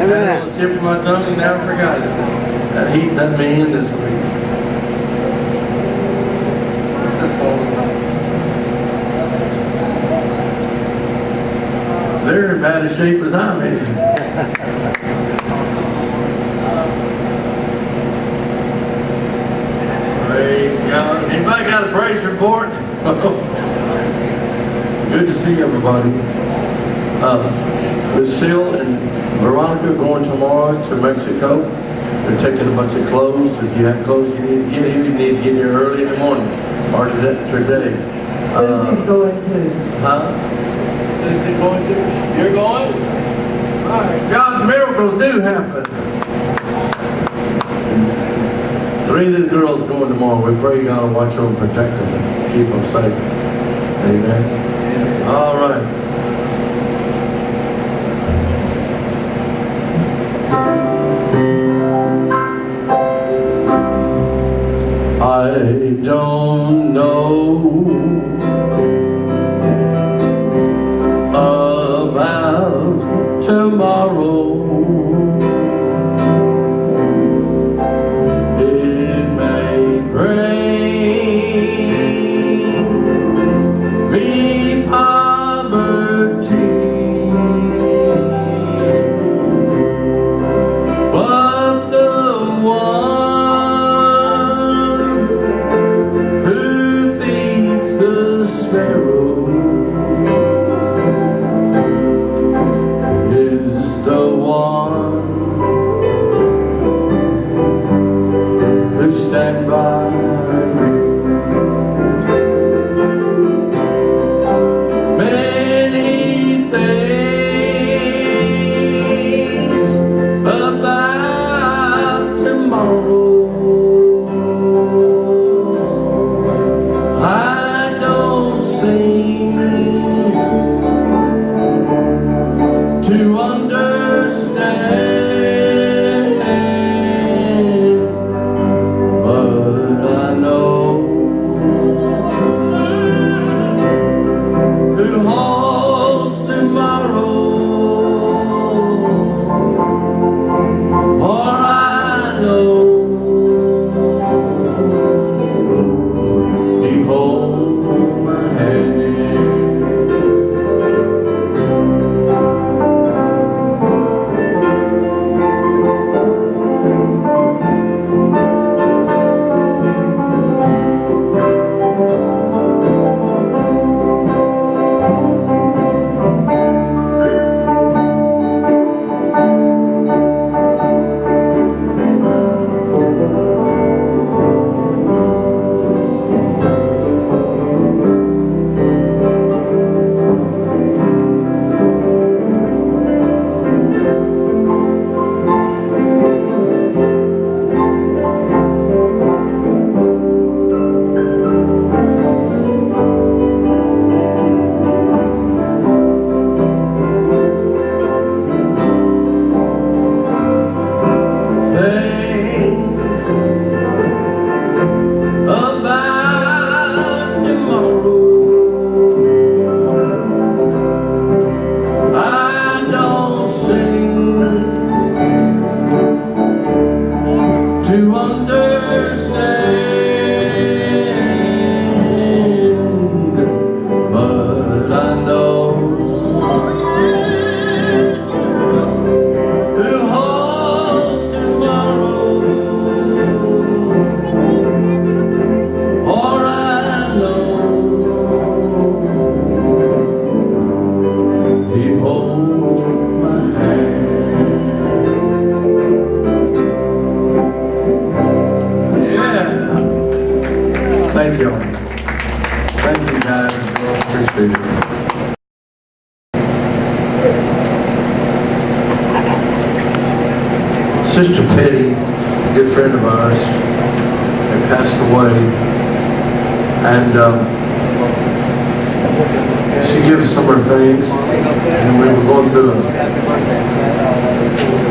Had it on the tip of my tongue and never forgot it. That heat done me in this week. What's this song about? They're in bad a shape as I'm in. Praise God. Anybody got a praise report? Good to see everybody. Lucille and Veronica going tomorrow to Mexico. They're taking a bunch of clothes. If you have clothes you need to get here, you need to get here early in the morning or today. Susie's going too. Huh? Susie going to? You're going? All right. God's miracles do happen. 3 of the girls going tomorrow. We pray God will watch over and protect them and keep them safe. Amen. All right. I don't know about tomorrow. It may bring me poverty, but the one who feeds the sparrow is the one who stand by me. Many things about tomorrow I don't seem to understand, but I know who holds tomorrow, for I know He holds my hand. Things about tomorrow I don't seem to understand, but I know who holds tomorrow, for I know He holds my hand. Yeah. Thank you. Thank you guys. Well, appreciate it. Sister Petty, a good friend of ours, had passed away, and she gave us some of her things, and we were going through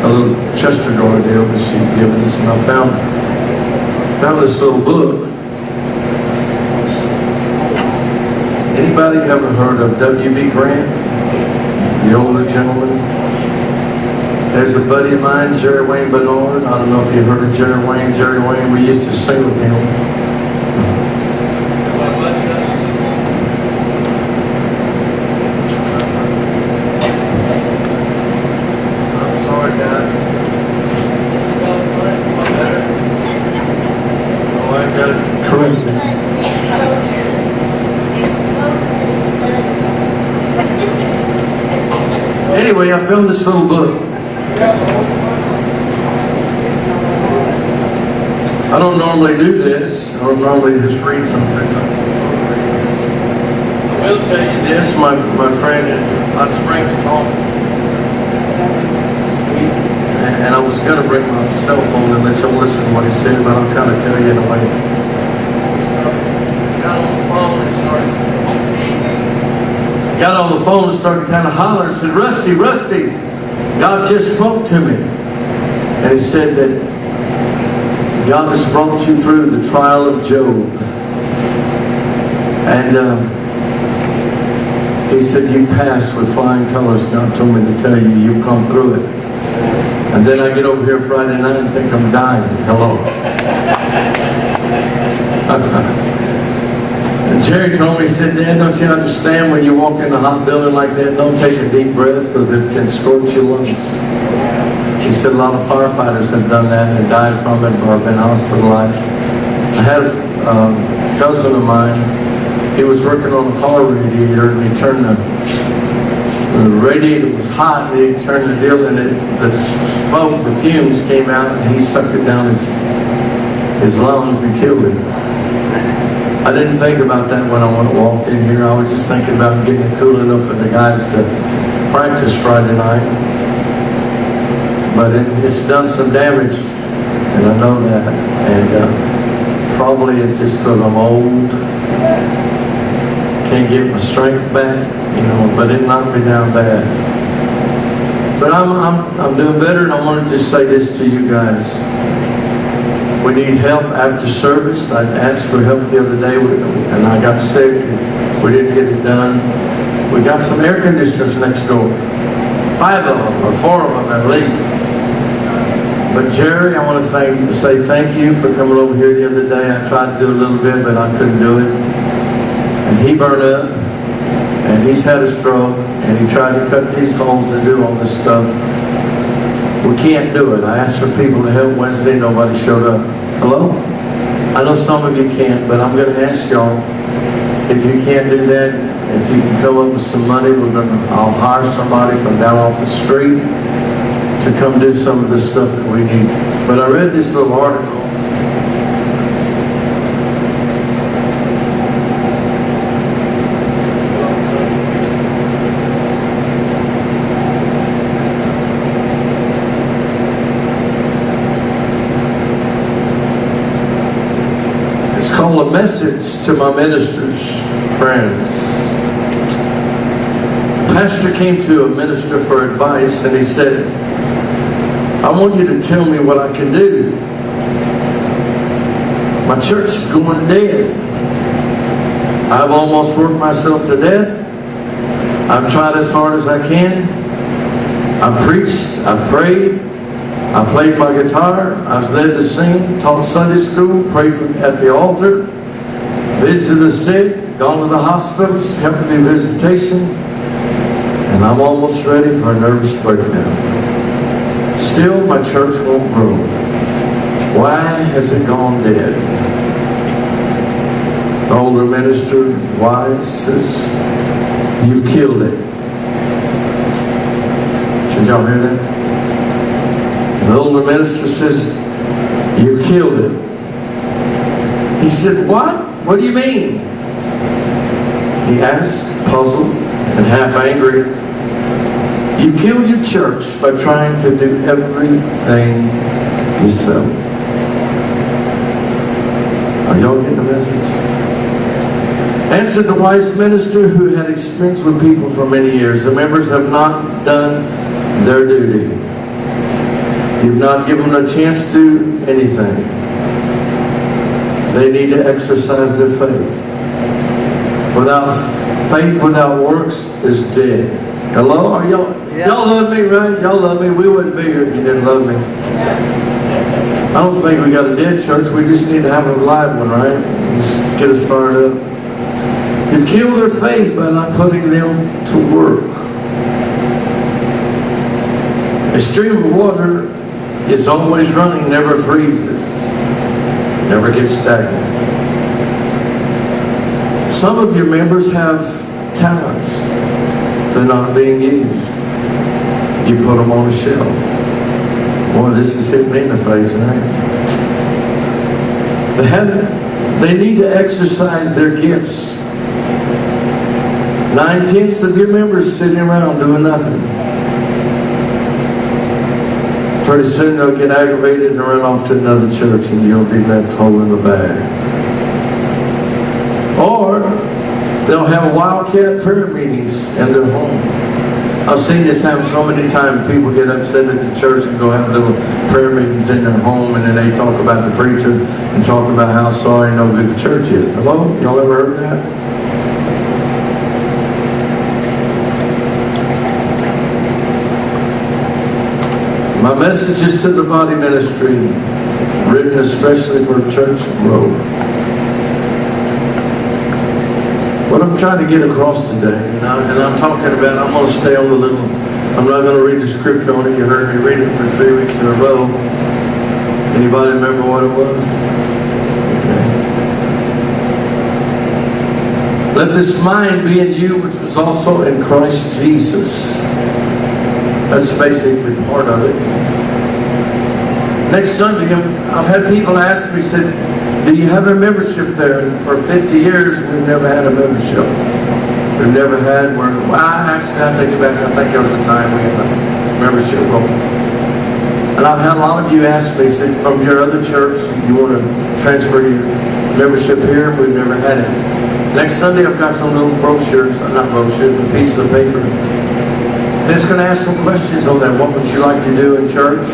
a little Chester drawer deal that she'd given us, and I found this little book. Anybody ever heard of W.B. Grant, the older gentleman? There's a buddy of mine, Jerry Wayne Bernard. I don't know if you heard of Jerry Wayne. Jerry Wayne, we used to sing with him. I'm sorry, guys. Oh, I got it correct. Anyway, I found this little book. I don't normally do this. I don't normally just read something. I will tell you this. My friend in Hot Springs called me. And I was going to bring my cell phone and let you listen to what he said, but I'll kind of tell you in a way. Got on the phone and started kind of hollering and said, Rusty, God just spoke to me. And he said that God has brought you through the trial of Job. And he said, you passed with flying colors. God told me to tell you, you've come through it. And then I get over here Friday night and think I'm dying. Hello. And Jerry told me, he said, Dad, don't you understand when you walk in a hot building like that, don't take a deep breath because it can scorch your lungs. He said a lot of firefighters have done that and died from it or been hospitalized. I had a cousin of mine, he was working on a car radiator and he turned the radiator was hot and he turned the deal and the smoke, the fumes came out and he sucked it down his lungs and killed him. I didn't think about that when I walked in here. I was just thinking about getting it cool enough for the guys to practice Friday night. But it's done some damage, and I know that. And probably it's just because I'm old. Can't get my strength back, but it knocked me down bad. But I'm doing better, and I want to just say this to you guys. We need help after service. I asked for help the other day, and I got sick. We didn't get it done. We got some air conditioners next door. 5 of them, or 4 of them at least. But Jerry, I want to say thank you for coming over here the other day. I tried to do a little bit, but I couldn't do it. And he burned up, and he's had a stroke, and he tried to cut these holes and do all this stuff. We can't do it. I asked for people to help Wednesday. Nobody showed up. Hello? I know some of you can't, but I'm going to ask y'all, if you can't do that, if you can come up with some money, I'll hire somebody from down off the street to come do some of the stuff that we need. But I read this little article. It's called A Message to My Ministers, Friends. A pastor came to a minister for advice and he said, I want you to tell me what I can do. My church is going dead. I've almost worked myself to death. I've tried as hard as I can. I preached, I prayed, I played my guitar, I was led to sing, taught Sunday school, prayed at the altar, visited the sick, gone to the hospitals, helped do visitation, and I'm almost ready for a nervous breakdown. Still, my church won't grow. Why has it gone dead? The older minister, wise, says, you've killed it. Did y'all hear that? The older minister says, you've killed it. He said, what? What do you mean? He asked, puzzled and half angry. You've killed your church by trying to do everything yourself. Are y'all getting the message? Answered the wise minister who had experience with people for many years. The members have not done their duty. You've not given them a chance to do anything. They need to exercise their faith. Without faith, without works, is dead. Hello? Are y'all love me, right? Y'all love me. We wouldn't be here if you didn't love me. I don't think we got a dead church. We just need to have a live one, right? Just get us fired up. You've killed their faith by not putting them to work. A stream of water is always running, never freezes, never gets stagnant. Some of your members have talents. They're not being used. You put them on a shelf. Boy, this is hitting me in the face, right? They need to exercise their gifts. 9/10 of your members sitting around doing nothing. Pretty soon they'll get aggravated and run off to another church and you'll be left holding the bag. Or they'll have wildcat prayer meetings in their home. I've seen this happen so many times. People get upset at the church and go have little prayer meetings in their home, and then they talk about the preacher and talk about how sorry and no good the church is. Hello? Y'all ever heard that? My message is to the body ministry, written especially for church growth. What I'm trying to get across today, and I'm talking about, I'm going to stay on the little, I'm not going to read the scripture on it. You heard me read it for 3 weeks in a row. Anybody remember what it was? Okay. Let this mind be in you, which was also in Christ Jesus. That's basically part of it. Next Sunday, I've had people ask me, said, do you have a membership there? And for 50 years, we've never had a membership. We've never had, actually, I'll take it back. I think there was a time we had a membership role. And I've had a lot of you ask me, said, from your other church, you want to transfer your membership here? We've never had it. Next Sunday, I've got some little brochures, not brochures, but pieces of paper. And it's going to ask some questions on that. What would you like to do in church?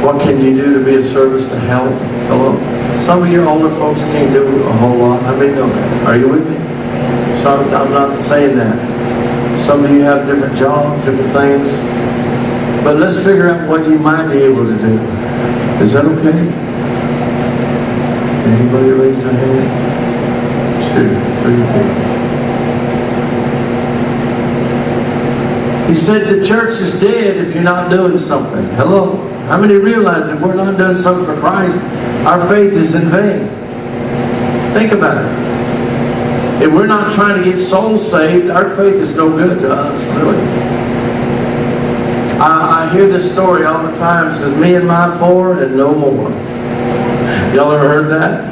What can you do to be a service to help? Hello? Some of you older folks can't do a whole lot. I mean, know that. Are you with me? So I'm not saying that. Some of you have different jobs, different things. But let's figure out what you might be able to do. Is that okay? Anybody raise their hand? 2, 3 people. He said the church is dead if you're not doing something. Hello? How many realize if we're not doing something for Christ, our faith is in vain? Think about it. If we're not trying to get souls saved, our faith is no good to us, really. I hear this story all the time. It says, me and my 4 and no more. Y'all ever heard that?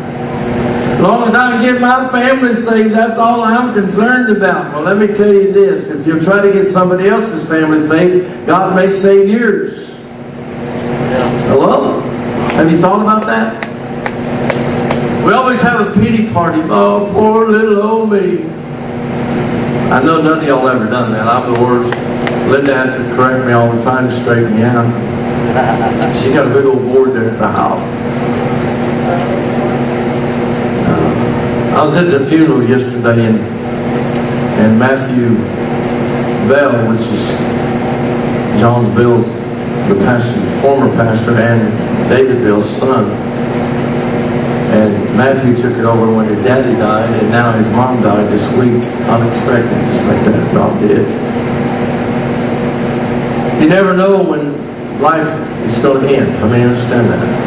As long as I can get my family saved, that's all I'm concerned about. Well, let me tell you this. If you try to get somebody else's family saved, God may save yours. Hello? Have you thought about that? We always have a pity party. Oh, poor little old me. I know none of y'all ever done that. I'm the worst. Linda has to correct me all the time to straighten me out. She's got a big old board there at the house. I was at the funeral yesterday, and Matthew Bell, which is John's Bell's, the pastor, former pastor, and David Bell's son. And Matthew took it over when his daddy died, and now his mom died this week, unexpected, just like that. God did. You never know when life is going to end. I mean, understand that.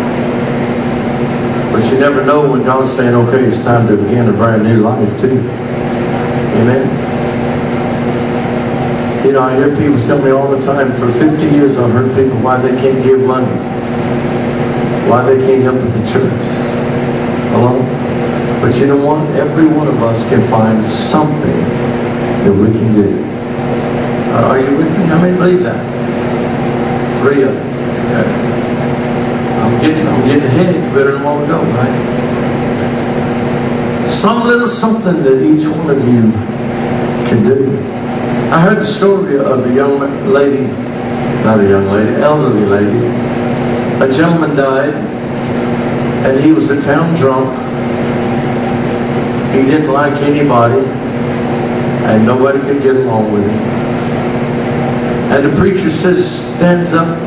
But you never know when God's saying, okay, it's time to begin a brand new life too. Amen? You know, I hear people tell me all the time, for 50 years I've heard people why they can't give money. Why they can't help at the church. Hello? But you know what? Every one of us can find something that we can do. Are you with me? How many believe that? 3 of you. Okay. I'm getting ahead. It's better than a while ago, right? Some little something that each one of you can do. I heard the story of a young lady, not a young lady, elderly lady. A gentleman died, and he was a town drunk. He didn't like anybody, and nobody could get along with him. And the preacher stands up